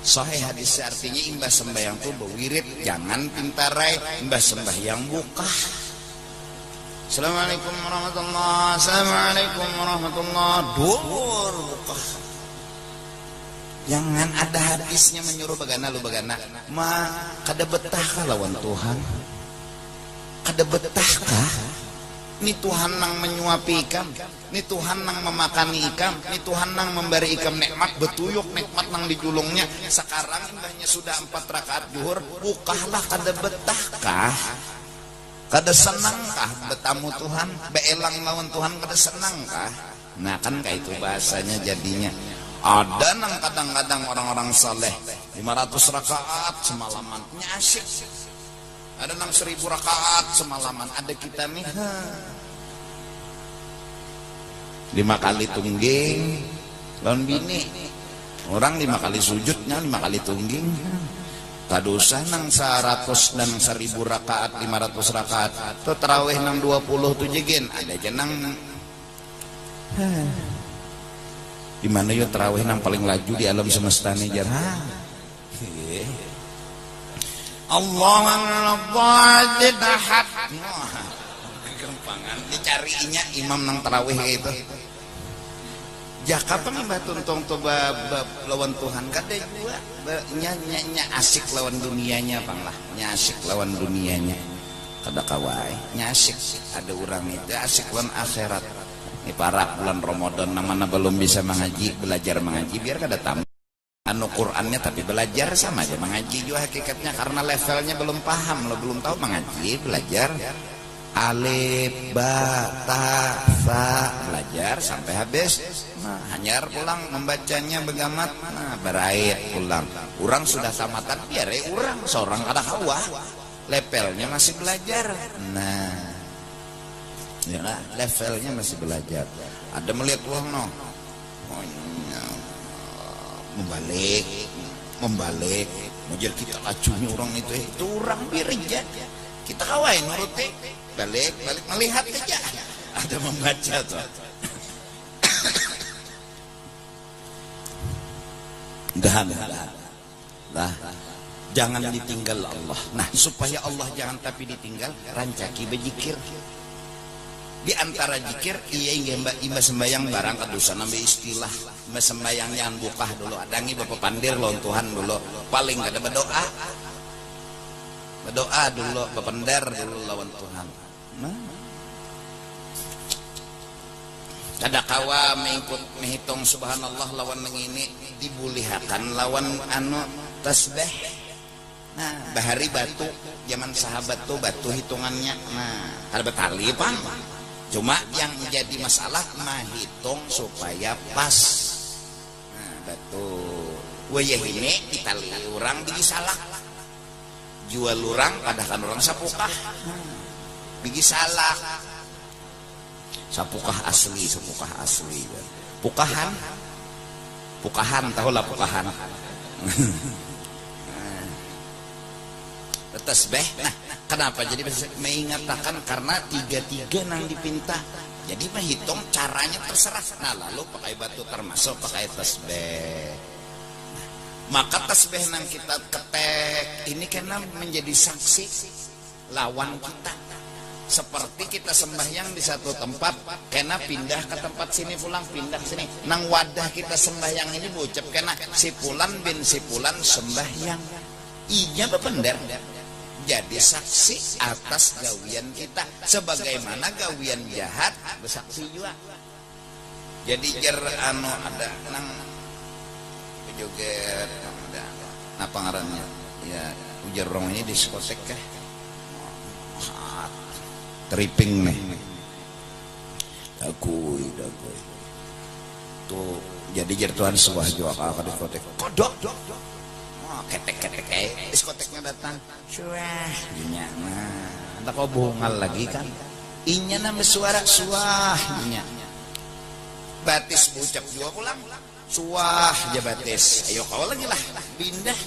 Sahih hadis artinya imbah sembahyang tuh berwirid, jangan pintarai, imbah sembahyang buka. Assalamualaikum warahmatullahi, assalamualaikum warahmatullahi, dur buka. Jangan ada hadisnya menyuruh bagana lu bagana. Ma kada betah kah lawan Tuhan? Kada betah kah? Ini Tuhan nang menyuapi ikam, ini Tuhan nang memakani ikam, ini Tuhan nang memberi ikam nikmat betuyuk, nikmat nang dijulungnya. Sekarang imbahnya sudah 4 rakaat zuhur, bukahlah kada betah kah? Kada senang kah bertamu Tuhan, beelang lawan Tuhan kada senang kah? Nah kan kayak itu bahasanya jadinya. Ada nang kadang-kadang orang-orang saleh 500 rakaat semalaman asyik. Ada nang 1000 rakaat semalaman. Ada kita nih 5 kali tungging lawan bini. Orang 5 kali sujudnya 5 kali tungging. Kadosa nang 100 dan 1000 rakaat 500 rakaat tuh tarawih nang 20 tuh jegen ada aja nang di mana yo tarawih nang paling laju di alam semesta nih jar Allahu Akbar ahad gempangan dicarinya imam nang tarawih itu. Ya kapan mbah tuntung tuh lawan Tuhan kada juga nya asik lawan dunianya bang lah, nya asik lawan dunianya kada kawai, nya asik ada orang itu asik lawan akhirat. Ini para bulan Ramadan namanya belum bisa mengaji, belajar mengaji biar kada tamat anu Qurannya tapi belajar sama aja mengaji juga hakikatnya karena levelnya belum paham lo belum tahu mengaji belajar alif ba ta sa belajar sampai habis. Nah, hanyar pulang membacanya begamat. Nah, berait pulang. Orang sudah tamatan biar orang seorang kada hawa. Levelnya masih belajar. Nah, ya lah, levelnya masih belajar. Ada melihat uang no. Membalik. Mujar kita acunya orang itu orang birja. Kita kawain nurut balik melihat aja. Ada membaca tuh. Dah, jangan ditinggal Allah. Nah, supaya Allah jangan tapi ditinggal, rancaki berzikir. Di antara zikir, iya imba sembayang barang kadusan ambil istilah. Imba sembayang jangan bukah dulu. Adangi bapak pandir lawan Tuhan dulu. Paling kada berdoa. Berdoa dulu, bapender dulu lawan Tuhan. Nah, kadakawa mengikut menghitung subhanallah lawan mengini dibulihakan lawan anu tasbih. Nah bahari batu zaman sahabat tuh batu hitungannya ada betali pan, cuma yang jadi masalah menghitung supaya pas. Nah batu wayah ini ditali orang bigi salah jual orang padahal orang sapukah bigi salah sapukah asli pukahan tahu lah pukahan tasbih. Nah kenapa jadi mengatakan karena tiga nang dipinta jadi menghitung caranya terserah. Nah lalu pakai batu termasuk pakai tasbih. Maka tasbih nang kita ketek ini karena menjadi saksi lawan kita. Seperti kita sembahyang di satu tempat, kena pindah ke tempat sini, pulang pindah sini. Nang wadah kita sembahyang ini bucap kena si Fulan bin si Fulan sembahyang. Inya bepender. Jadi saksi atas gawian kita. Sebagaimana gawian jahat bersaksi juga. Jadi jar anu ada nang joget ada apa ngarannya? Ya ujar orang ini diskotek kah? Tripping nih dagui tuh jadi jertuan sebuah jual apa diskotek kodok ketek diskoteknya datang suah inya nah kau bohongal lagi kan inya nama suara suah inya batis bucap juga pulang suah aja batis ayo kau lagi lah pindah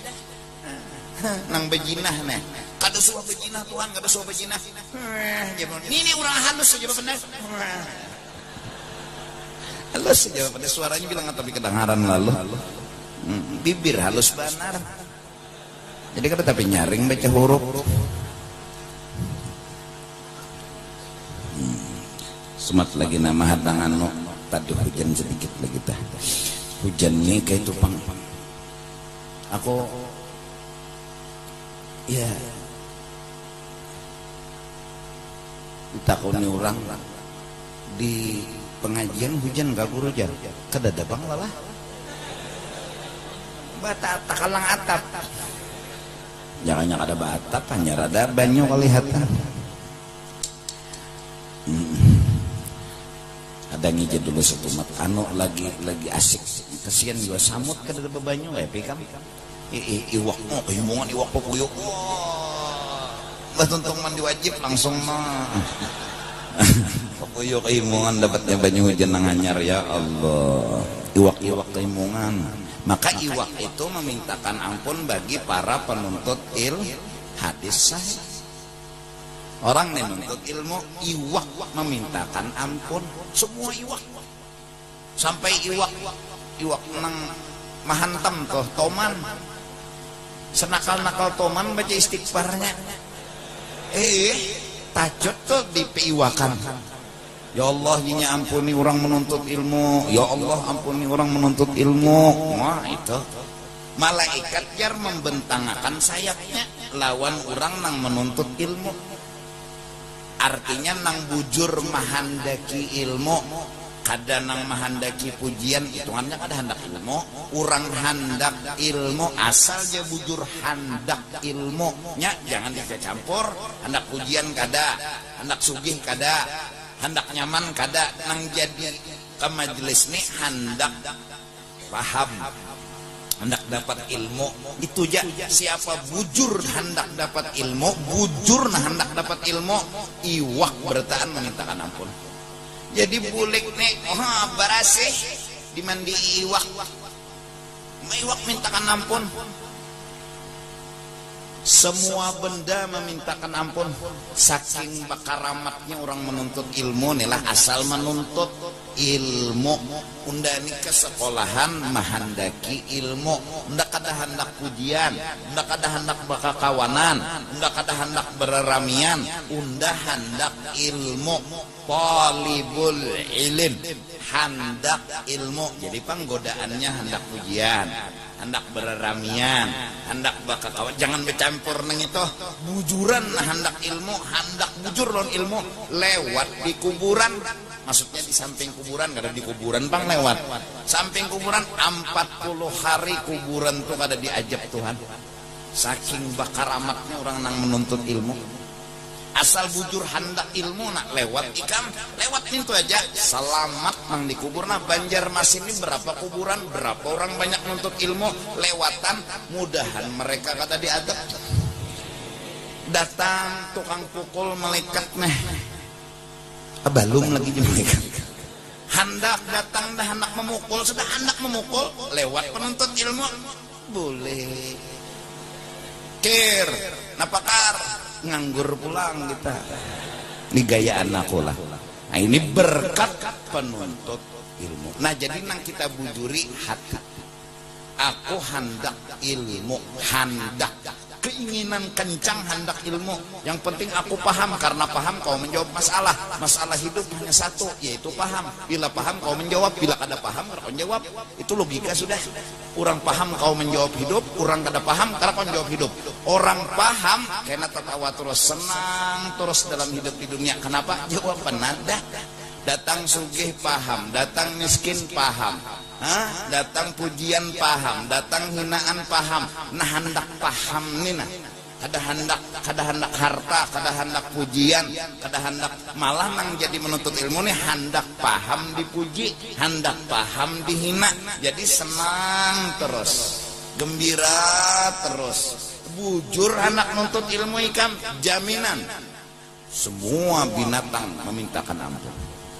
nang bejinah nih kada suah bejinah Tuhan kada suah bejinah ini orang halus saja benar halus saja pada suaranya bilang tapi kedengaran lalu bibir halus benar jadi kada tapi nyaring baca huruf semat lagi nama hadangan no tadi hujan sedikit lagi tah hujannya kayak tupang aku ya ditakoni orang di pengajian hujan gak guru jar kedada bang lalah bata takalang atap jangan ada batap hanya rada banyu kelihatan ada ngijat dulu setumat anu lagi asik kasihan juga samut kedada bebanyu kayak pikam iwak himungan iwak pokuyuk tuntung mandi wajib langsung mah pokuyuk himungan dapatnya banyu hujan nanganyar ya Allah iwak himungan maka iwak itu memintakan ampun bagi para penuntut hadis sahih orang yang menuntut ilmu iwak memintakan ampun semua iwak sampai iwak nang mahantam tuh toman senakal-nakal toman baca istighfarnya tajud tuh dipiwakan ya Allah nya ampuni orang menuntut ilmu ya Allah ampuni orang menuntut ilmu wah itu malaikat jar membentangkan sayapnya lawan orang nang menuntut ilmu artinya nang bujur mahandaki ilmu kada nang mahandaki pujian hitungannya kada hendak ilmu urang hendak ilmu asal dia bujur hendak ilmu nya jangan dicampur hendak pujian kada hendak sugih kada hendak nyaman kada nang jadi ke majelis nih hendak paham hendak dapat ilmu itu aja siapa bujur hendak dapat ilmu bujur nah hendak dapat ilmu iwak bertaan memintakan ampun jadi bulik nih barasih dimandi iwak mintakan ampun semua benda memintakan ampun saking bakaramatnya orang menuntut ilmu inilah asal menuntut ilmu undani ke sekolahan mahandaki ilmu ndak kada hendak pujian ndak kada hendak bakakawanan ndak kada hendak bereramian undah hendak ilmu talibul ilim hendak ilmu jadi panggodaannya hendak pujian hendak bereramian hendak bakakawan jangan bercampur neng itu bujuran hendak ilmu hendak bujur lon ilmu lewat di kuburan maksudnya di samping kuburan, kada di kuburan bang lewat samping kuburan 40 hari kuburan tuh kada diajab Tuhan, saking bakar amatnya orang nang menuntut ilmu. Asal bujur hendak ilmu nak lewat ikam, lewat pintu aja selamat nang di kubur. Nah Banjarmasin ini berapa kuburan, berapa orang banyak menuntut ilmu lewatan, mudahan mereka kada diadab. Datang tukang pukul malaikat meh balum lagi di malaikat, hendak datang dah hendak memukul, sudah hendak memukul lewat penuntut ilmu boleh kir napakar nganggur pulang kita ini gaya anakku lah. Nah ini berkat penuntut ilmu. Nah jadi nang kita bujuri hati, aku hendak ilmu, hendak keinginan kencang hendak ilmu. Yang penting aku paham, karena paham kau menjawab masalah. Masalah hidup hanya satu, yaitu paham. Bila paham kau menjawab, bila kada paham kau menjawab. Itu logika sudah. Orang paham kau menjawab hidup, orang kada paham karena kau menjawab hidup. Orang paham karena tertawa terus, senang terus dalam hidup di dunia. Kenapa? Jawaban nada. Datang sugih paham, datang miskin paham. Datang pujian paham, datang hinaan paham. Nah hendak paham nih nah, kada hendak harta, kada hendak pujian, kada hendak malah nang jadi menuntut ilmu nih hendak paham dipuji, hendak paham dihina. Jadi senang terus, gembira terus. Bujur anak menuntut ilmu ikam jaminan semua binatang memintakan ampun.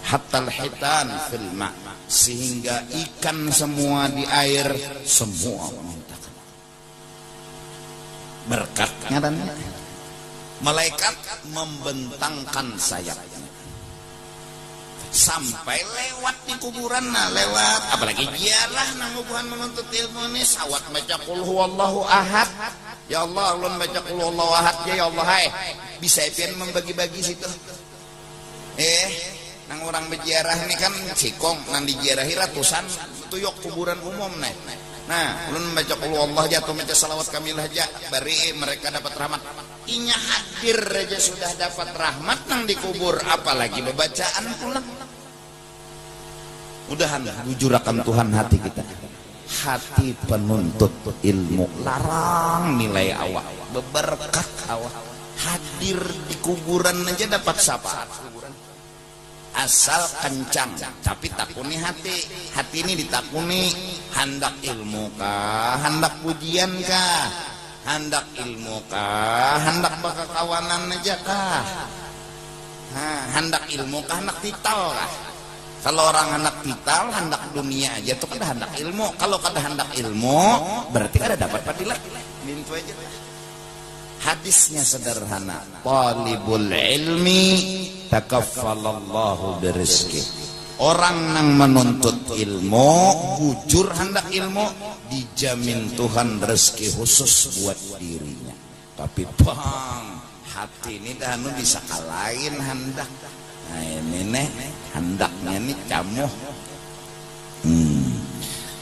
Hatal hitan fil ma, sehingga ikan semua di air semua memintakan berkatnya. Dan malaikat membentangkan sayapnya sampai lewat di kuburan. Nah lewat apalagi dialah nang hubungan menuntut ilmu ini sawat baca qul huwallahu ahad. Ya Allah ulun baca qul huwallahu ahad ya Allah, hai bisa pian membagi-bagi situ. Nang orang berziarah ini kan sikong, nang diziarahi ratusan tuyuk kuburan umum nih. Nah, ulun membaca qul huwallahu aja atau baca salawat kamilah aja, bari mereka dapat rahmat. Inya hadir aja sudah dapat rahmat nang dikubur, apalagi bacaan pula. Mudahan bujurakan Tuhan hati kita. Hati penuntut ilmu, larang nilai awak, beberkat awak. Hadir di kuburan aja dapat syafaat kuburan. Asal kencang, tapi takuni hati. Hati ini ditakuni hendak ilmu kah, hendak pujian kah, hendak ilmu kah, hendak bakakawanan aja kah, hendak ilmu kah, hendak tital kah. Kalau orang hendak tital, hendak dunia aja tuh kada hendak ilmu. Kalau kada hendak ilmu berarti kada dapat fadilah. Itu aja. Hadisnya sederhana, talibul ilmi takaffalallahu birizki. Orang yang menuntut ilmu, bujur hendak ilmu, dijamin Tuhan rezeki khusus buat dirinya. Tapi bang, hati ini dah bisa kalahin hendak. Nah ini nih hendaknya nih camuh.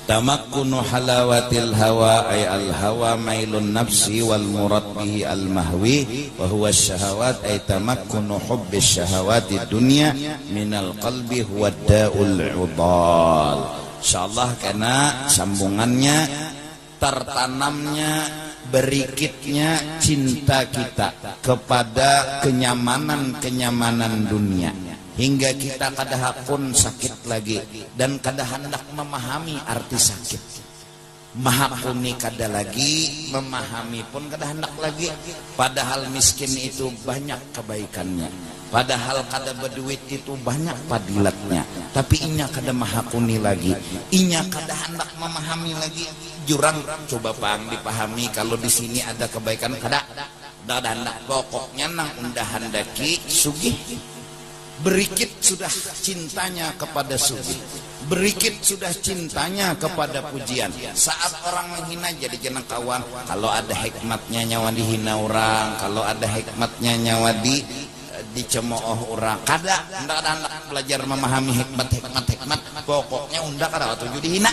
Tamakkunu halawatil hawa ay al hawa mailun nafsi wal murad bihi al mahwi wa huwa syahawat ay tamakkunu hubbis syahawati dunya minal qalbi huwa da'ul udal. Insyaallah karena sambungannya tertanamnya berikitnya cinta kita kepada kenyamanan dunia hingga kita kada hakun sakit lagi dan kada hendak memahami arti sakit. Mahakuni kada lagi, memahami pun kada hendak lagi. Padahal miskin itu banyak kebaikannya, padahal kada berduit itu banyak fadilatnya, tapi inya kada mahakuni lagi, inya kada hendak memahami lagi. Jurang coba pang dipahami kalau di sini ada kebaikan kada hendak. Pokoknya nang undah handaki sugih. Berikit sudah cintanya kepada sugih, berikit sudah cintanya kepada pujian. Saat orang menghina jadi jeneng kawan. Kalau ada hikmatnya nyawa dihina orang, kalau ada hikmatnya nyawa dicemooh orang. Kada hendak belajar memahami hikmat. Pokoknya undak kada tuju dihina.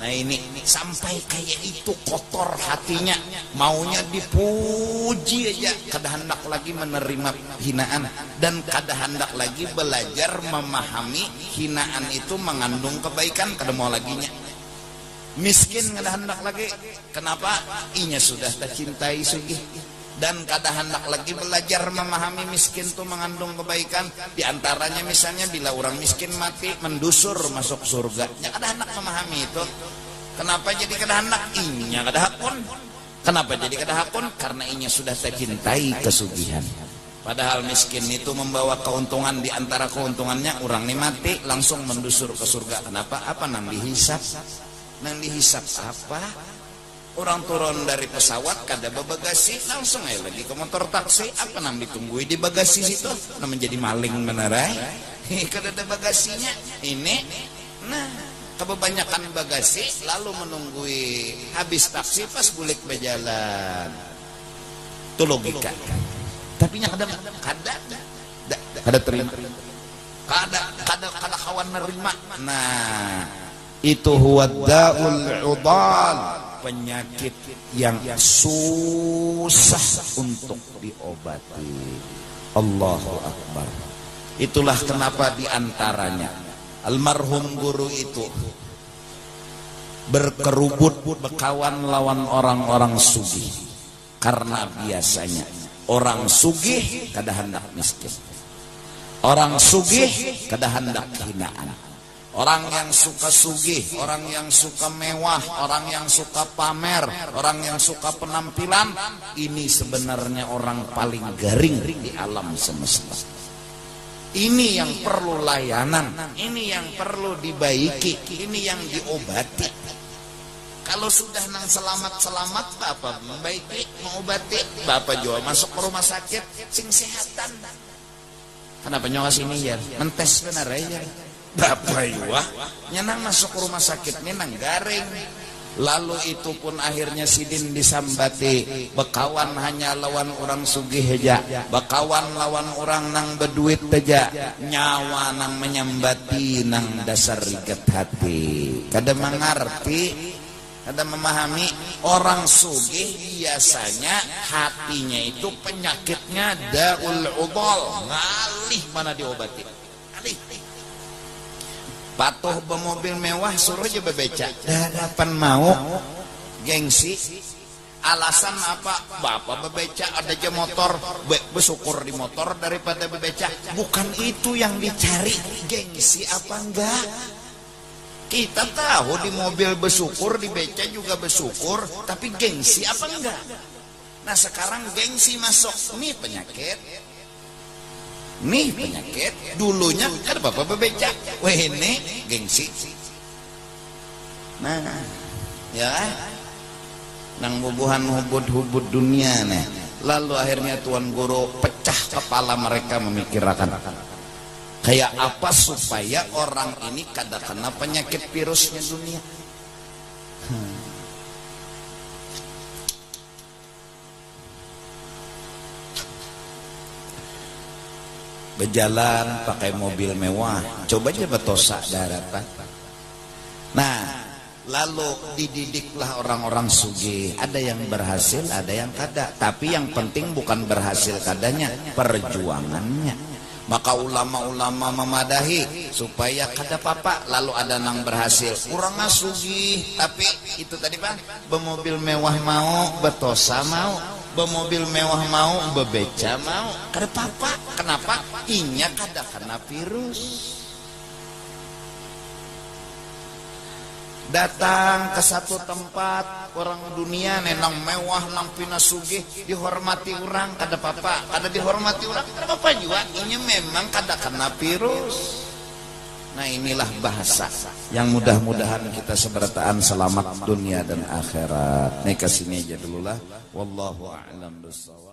Nah ini sampai kayak itu kotor hatinya, maunya dipuji aja, kada hendak lagi menerima hinaan, dan kada hendak lagi belajar memahami hinaan itu mengandung kebaikan, kada mau laginya. Miskin kada hendak lagi, kenapa? Inya sudah tak cintai sugih, dan kada hendak lagi belajar memahami miskin itu mengandung kebaikan. Di antaranya misalnya bila orang miskin mati mendusur masuk surga, ya kada hendak memahami itu. Kenapa jadi kada hendak? Inya kada hakun. Kenapa jadi kada hakun? Karena inya sudah tak cintai kesugihan. Padahal miskin itu membawa keuntungan, di antara keuntungannya orang ini mati langsung mendusur ke surga. Kenapa? Apa nang dihisap? Nang dihisap apa? Orang turun dari pesawat kada babagasi langsung aja lagi ke motor taksi, apa nang ditunggui di bagasi situ? Nang menjadi maling beneran. Kada ada bagasinya. Ini nah kebanyakan bagasi lalu menunggui habis taksi pas bulik berjalan. Itu logika. Tapi nya kada terima. Kada kawan nerima. Nah, itu huwa daul udal, penyakit yang susah untuk diobati. Allahu Akbar. Itulah kenapa diantaranya almarhum guru itu berkerubut berkawan lawan orang-orang sugih, karena biasanya orang sugih kada hendak miskin, orang sugih kada hendak hinaan. Orang yang suka sugih, orang yang suka mewah, orang yang suka pamer, orang yang suka penampilan, ini sebenarnya orang paling garing di alam semesta. Ini yang perlu layanan, ini yang perlu dibaiki, ini yang diobati. Kalau sudah nang selamat-selamat, Bapak membaiki, mengobati, Bapak jual masuk ke rumah sakit, sing sehatan. Kenapa nyawa sini ya? Mentes benar ya. Bapak yuah nyenang masuk rumah sakit nang garing. Lalu itu pun akhirnya sidin disambati, bekawan hanya lawan orang sugih aja, bekawan lawan orang nang berduit aja, nyawa nang menyambati nang dasar riget hati. Kada mengerti, kada memahami. Orang sugih biasanya hatinya itu penyakitnya daul udol, ngalih mana diobati. Alih. Patuh bermobil mewah suruh aja bebeca, dadapan mau gengsi. Alasan apa? Bapak bebeca ada aja motor, bersyukur di motor daripada bebeca. Bukan itu yang dicari, gengsi apa enggak? Kita tahu di mobil bersyukur, di beca juga bersyukur, tapi gengsi apa enggak? Nah sekarang gengsi masuk, ini penyakit. Nih penyakit, dulunya kan bapak bebeca, wene gengsi. Nah, ya, nang bubuhan hubud dunia nih. Lalu akhirnya Tuan Guru pecah kepala mereka memikirkan kayak apa supaya orang ini kada kena penyakit virusnya dunia. Berjalan pakai mobil mewah, coba aja betosa daratan. Nah, lalu dididiklah orang-orang sugih. Ada yang berhasil, ada yang kada. Tapi yang penting bukan berhasil kadanya, perjuangannya. Maka ulama-ulama memadahi supaya kada papa. Lalu ada nang berhasil, kurang sugih, tapi itu tadi Pak, bermobil mewah mau, betosa mau, bermobil mewah mau, bebeca mau, kada papa. Kenapa? Inya kada kena virus. Datang ke satu tempat orang dunia nenang mewah nang pina sugih, dihormati orang kada papa, kada dihormati orang kada papa juga. Inya memang kada kena virus. Nah inilah bahasa yang mudah-mudahan kita seberataan selamat dunia dan akhirat. Nih kesini aja dulu lah. Wallahu a'lam bishawab.